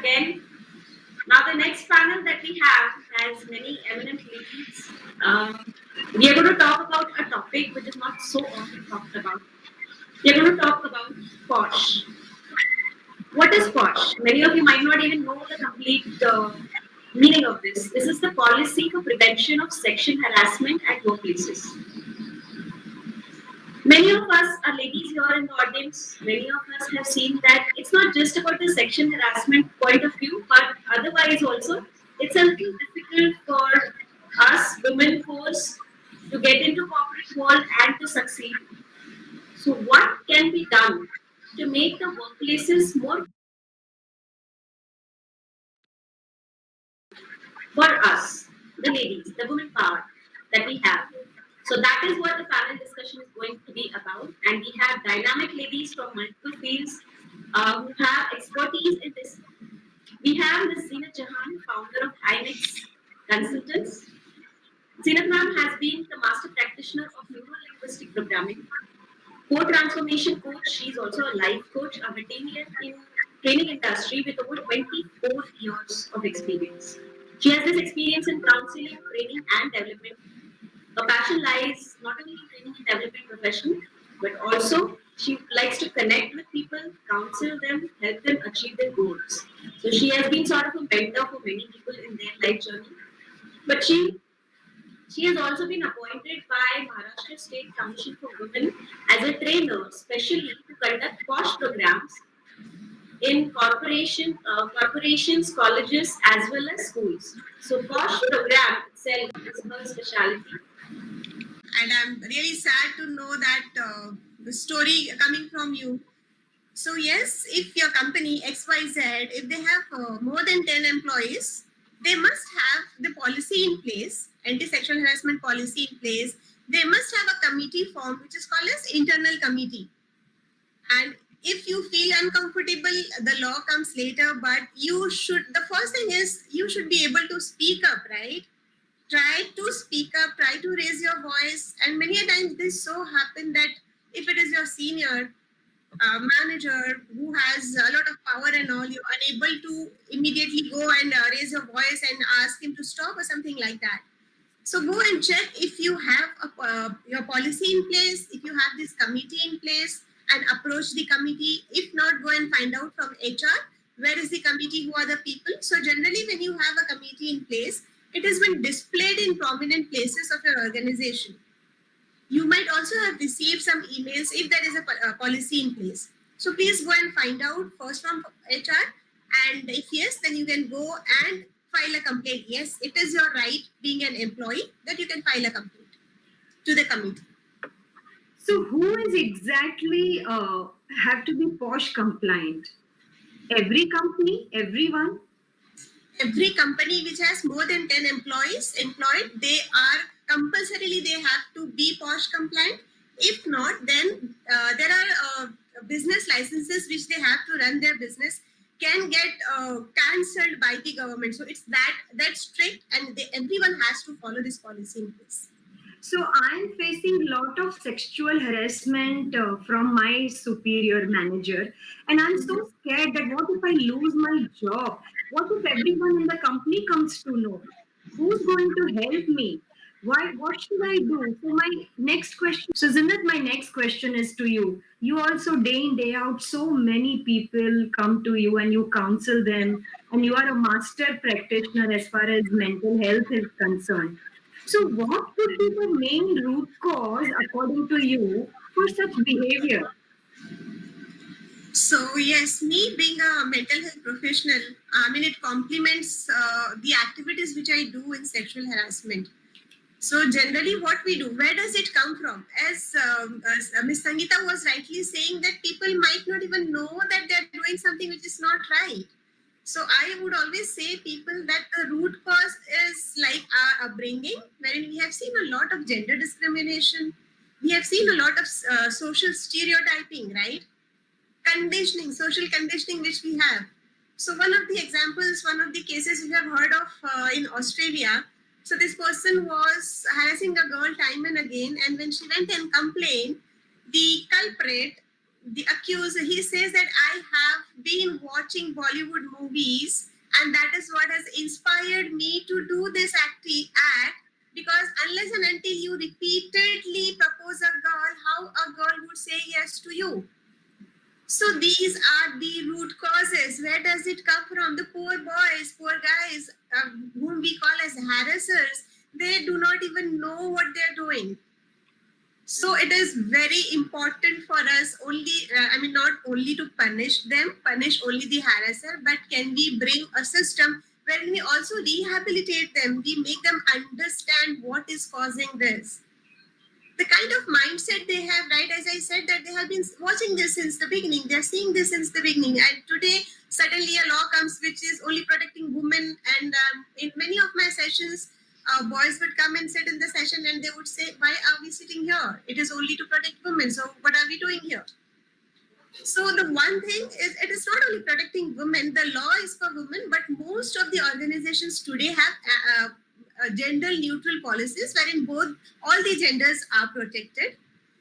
again. Now the next panel that we have has many eminent ladies. We are going to talk about a topic which is not so often talked about. We are going to talk about PoSH. What is PoSH? Many of you might not even know the complete meaning of this. This is the policy for prevention of sexual harassment at workplaces. Many of us are ladies here in the audience. Many of us have seen that it's not just about the sexual harassment point of view, but otherwise also, it's a little difficult for us women force to get into corporate world and to succeed. So, what can be done to make the workplaces more for us, the ladies, the women power that we have? So that is what the panel discussion is going to be about. And we have dynamic ladies from multiple fields who have expertise in this. We have Ms. Zeenat Jahan, founder of IMEX Consultants. Zeenat ma'am has been the master practitioner of neuro-linguistic programming, co-transformation coach. She is also a life coach, a veteran in training industry with over 24 years of experience. She has this experience in counseling, training, and development. Her passion lies not only in training and development profession, but also she likes to connect with people, counsel them, help them achieve their goals. So she has been sort of a mentor for many people in their life journey. But she has also been appointed by Maharashtra State Commission for Women as a trainer, specially to conduct PoSH programs in corporations, colleges, as well as schools. So PoSH program itself is her specialty. And I'm really sad to know that the story coming from you. So yes, if your company XYZ, if they have more than 10 employees, they must have the policy in place, anti-sexual harassment policy in place. They must have a committee formed, which is called as internal committee. And if you feel uncomfortable, the law comes later, but the first thing is you should be able to speak up, right? Try to speak up, try to raise your voice. And many a times this so happen that if it is your senior manager who has a lot of power and all, you're unable to immediately go and raise your voice and ask him to stop or something like that. So go and check if you have your policy in place, if you have this committee in place, and approach the committee. If not, go and find out from HR where is the committee, who are the people. So generally when you have a committee in place, it has been displayed in prominent places of your organization. You might also have received some emails if there is a policy in place. So please go and find out first from HR, and if yes, then you can go and file a complaint. Yes, it is your right, being an employee, that you can file a complaint to the committee. So who is exactly have to be PoSH compliant? Every company, everyone? Every company which has more than 10 employees employed, they are compulsorily, they have to be PoSH compliant. If not, then there are business licenses which they have to run their business can get cancelled by the government. So it's that strict, and everyone has to follow this policy in place. So I'm facing a lot of sexual harassment from my superior manager, and I'm so scared that what if I lose my job? What if everyone in the company comes to know? Who's going to help me? Why? What should I do? So my next question. So Zinat, my next question is to you. You also day in day out, so many people come to you and you counsel them, and you are a master practitioner as far as mental health is concerned. So, what could be the main root cause, according to you, for such behavior? So yes, me being a mental health professional, I mean, it complements the activities which I do in sexual harassment. So generally what we do, where does it come from? As Ms. Sangeeta was rightly saying, that people might not even know that they're doing something which is not right. So I would always say people that the root cause is like our upbringing, wherein we have seen a lot of gender discrimination. We have seen a lot of social stereotyping, right? Conditioning, social conditioning which we have. So one of the examples, one of the cases we have heard of in Australia. So this person was harassing a girl time and again, and when she went and complained, the culprit the accused, he says that I have been watching Bollywood movies, and that is what has inspired me to do this act. Because unless and until you repeatedly propose a girl, how a girl would say yes to you? So these are the root causes. Where does it come from? The poor boys, poor guys, whom we call as harassers, they do not even know what they're doing. So it is very important for us not only to punish them, punish only the harasser, but can we bring a system wherein we also rehabilitate them, we make them understand what is causing this. The kind of mindset they have, right? As I said, that they have been watching this since the beginning, they're seeing this since the beginning, and today suddenly a law comes which is only protecting women. And in many of my sessions, boys would come and sit in the session and they would say, why are we sitting here? It is only to protect women. So what are we doing here? So the one thing is, it is not only protecting women, the law is for women, but most of the organizations today have gender neutral policies wherein both all the genders are protected.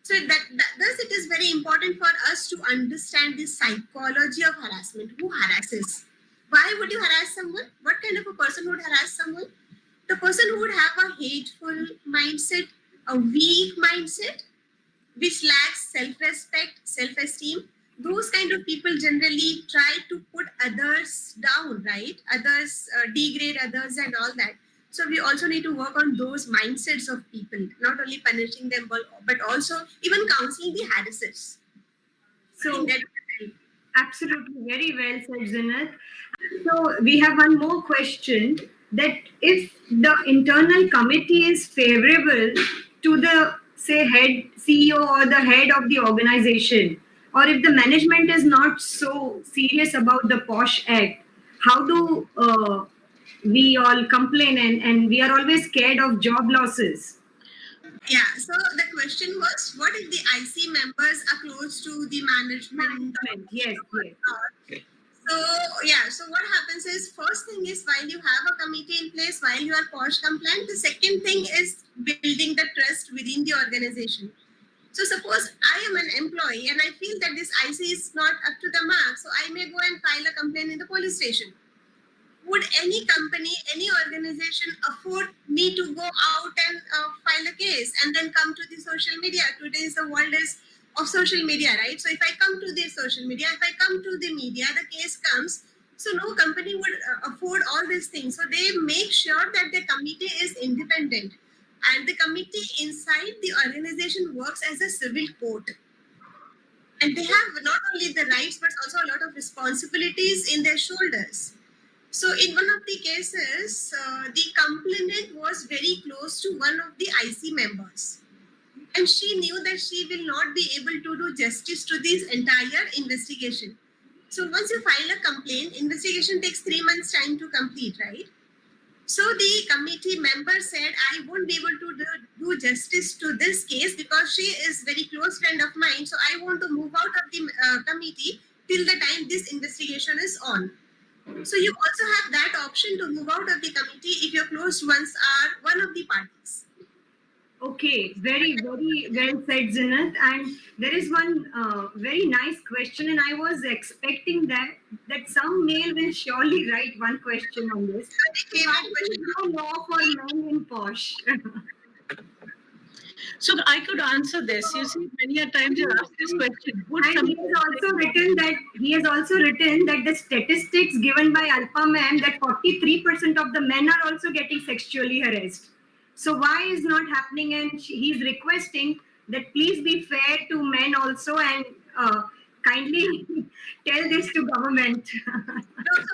So thus it is very important for us to understand the psychology of harassment. Who harasses? Why would you harass someone? What kind of a person would harass someone? The person who would have a hateful mindset, a weak mindset, which lacks self-respect, self-esteem. Those kind of people generally try to put others down, right? Others degrade others and all that. So we also need to work on those mindsets of people, not only punishing them, but also even counseling the harassers. So absolutely, very well said, Zinat. So we have one more question, that if the internal committee is favorable to the, say, head CEO or the head of the organization, or if the management is not so serious about the PoSH Act, how do we all complain, and we are always scared of job losses? Yeah, so the question was, what if the IC members are close to the management? Yes, yes. So what happens is, first thing is, while you have a committee in place, while you are PoSH compliant, the second thing is building the trust within the organization. So suppose I am an employee and I feel that this IC is not up to the mark, so I may go and file a complaint in the police station. Would any company, any organization afford me to go out and file a case and then come to the social media? Today's the world is of social media, right? So if I come to the social media, if I come to the media, the case comes. So no company would afford all these things. So they make sure that the committee is independent, and the committee inside the organization works as a civil court. And they have not only the rights but also a lot of responsibilities in their shoulders. So in one of the cases, the complainant was very close to one of the IC members. And she knew that she will not be able to do justice to this entire investigation. So once you file a complaint, investigation takes 3 months time to complete, right? So the committee member said, I won't be able to do justice to this case because she is very close friend of mine. So I want to move out of the committee till the time this investigation is on. So you also have that option to move out of the committee if your close ones are one of the parties. Okay, very, very well said, Zinat. And there is one very nice question, and I was expecting that some male will surely write one question on this. Why is there no law for men in PoSH? So I could answer this. You see, many a times you ask this question. And he has also written that the statistics given by Alpha Ma'am, that 43% of the men are also getting sexually harassed. So why is not happening? And he's requesting that please be fair to men also, and kindly tell this to government. So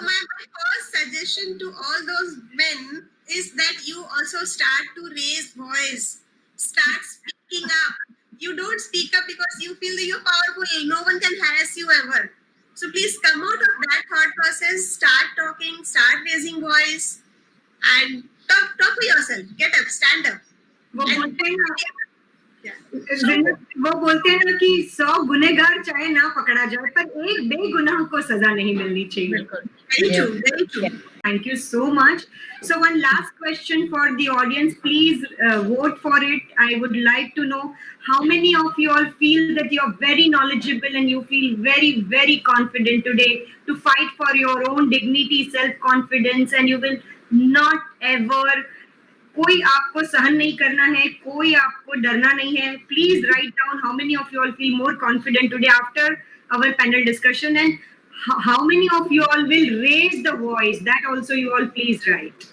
my first suggestion to all those men is that you also start to raise voice, start speaking up. You don't speak up because you feel that you're powerful. No one can harass you ever. So please come out of that thought process, start talking, start raising voice, and talk to yourself. Get up, stand up. वो बोलते हैं ना कि 100 गुनहगार चाहे ना पकड़ा जाए, पर एक बेगुनाह को सजा नहीं मिलनी चाहिए. Very Yeah. true, very true. Thank you so much. So, one last question for the audience. Please vote for it. I would like to know how many of you all feel that you're very knowledgeable and you feel very, very confident today to fight for your own dignity, self confidence, and you will not ever कोई आपको सहन नहीं करना है कोई आपको डरना नहीं है please write down how many of you all feel more confident today after our panel discussion and how many of you all will raise the voice that also you all please write.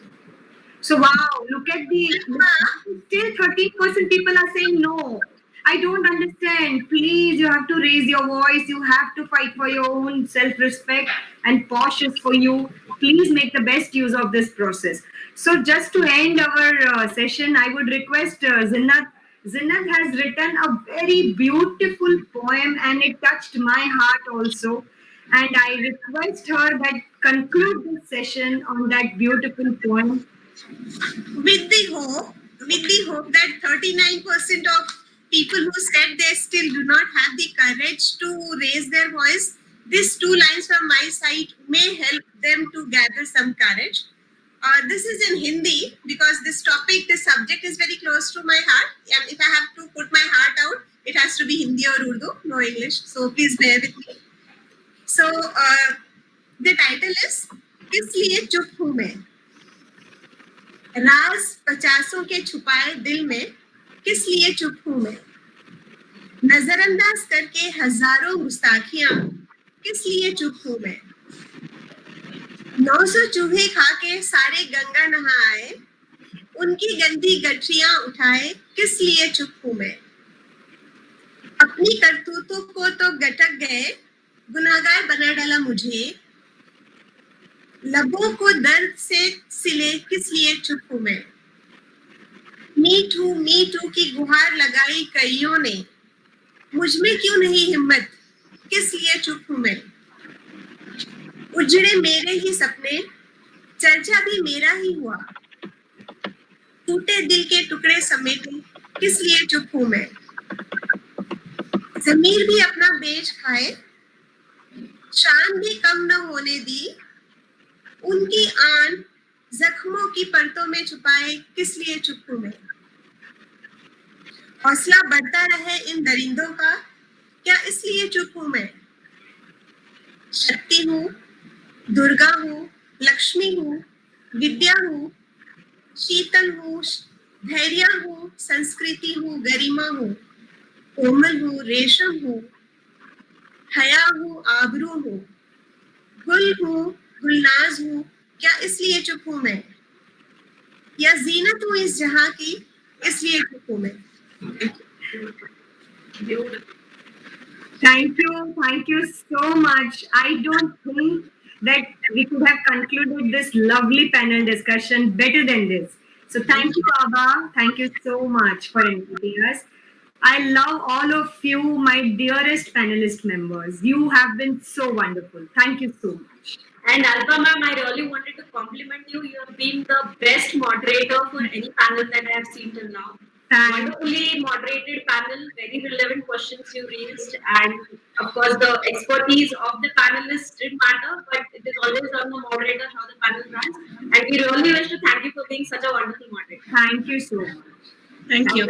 So wow, look at the still 13% people are saying no. I don't understand. Please, you have to raise your voice. You have to fight for your own self-respect, and PoSH is for you. Please make the best use of this process. So just to end our session, I would request Zinnat. Zinnat has written a very beautiful poem, and it touched my heart also. And I request her that conclude this session on that beautiful poem. With the hope, that 39% of people who said they still do not have the courage to raise their voice, these two lines from my side may help them to gather some courage. This is in Hindi because this topic, this subject is very close to my heart. And if I have to put my heart out, it has to be Hindi or Urdu, no English. So please bear with me. So the title is किस लिए चुप हूँ मैं राज पचासों के छुपाए दिल में किस लिए चुप हूँ मैं नजरअंदाज करके हजारों गुस्ताखियां किस लिए चुप हूँ मैं 900 चूहे खा के सारे गंगा नहा आए उनकी गंदी गठरियां उठाए किस लिए चुप हूँ मैं अपनी करतूतों को तो गटक गए गुनाहगार बना डाला मुझे लबों को दर्द से सिले किस लिए चुप हूँ मैं मी टू की गुहार लगाई कईयों ने मुझ में क्यों नहीं हिम्मत किस लिए चुप हूँ मैं उजड़े मेरे ही सपने चर्चा भी मेरा ही हुआ टूटे दिल के टुकड़े समेटे किस लिए चुप हूँ मैं जमीर भी अपना बेच खाए शान भी कम न होने दी उनकी आन जख्मों की परतों में छुपाए किस लिए चुप हूँ मैं हौसला बढ़ता रहे इन दरिंदों का क्या इसलिए चुप हूँ मैं शक्ति हूँ दुर्गा हूँ लक्ष्मी हूँ विद्या हूँ शीतल हूँ धैर्य हूँ संस्कृति हूँ गरिमा हूँ कोमल हूँ रेशम हूँ हया हूँ आबरू हूँ गुल हूँ गुलनाज हूँ क्या इसलिए चुप हूँ मैं या जीनत हूँ इस जहां की इसलिए चुप हूँ मैं Thank you so much. I don't think that we could have concluded this lovely panel discussion better than this. So thank you, Abba. Thank you so much for inviting us. I love all of you, my dearest panelist members. You have been so wonderful. Thank you so much. And Alba ma'am, I really wanted to compliment you. You have been the best moderator for any panel that I have seen till now. Wonderfully moderated panel, very relevant questions you raised, and of course the expertise of the panelists didn't matter, but it is always on the moderator how the panel runs. And we really wish to thank you for being such a wonderful moderator. Thank you so much. Thank you.